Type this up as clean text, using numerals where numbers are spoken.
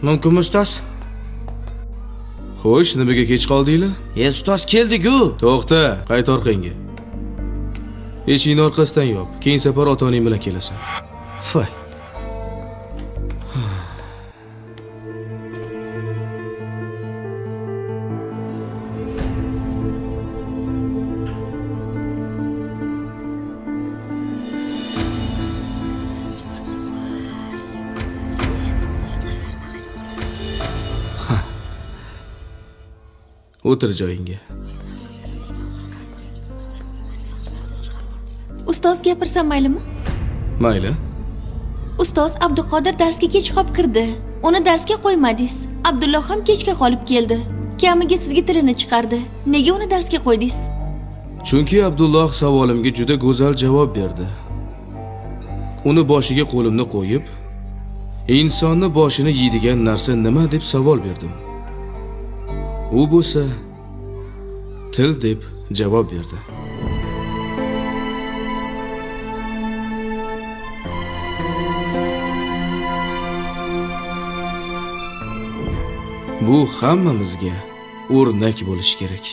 Mumkinmi ustoz? Xo'sh, nimaga kech qoldinglar? Ustoz keldik-ku. To'xta, qayt orqangga. Eshikni orqasidan yop. Keyin safar ota-onang bilan kelasan. Voy. O'tir joyingga. Ustoz gapirsam maylimi? Mayli. Ustoz Abduqodir darsga kech qolib kirdi. Uni darsga qo'ymadingiz. Abdulloh ham kechga qolib keldi. Kamiga sizga tilini chiqardi. Nega uni darsga qo'ydingiz? Chunki Abdulloh savolimga juda go'zal javob berdi. Uni boshiga qo'limni qo'yib, insonni boshini yeydigan narsa nima deb savol berdim. U bo'lsa til deb javob berdi. Bu hammamizga o'rnak bo'lishi kerak.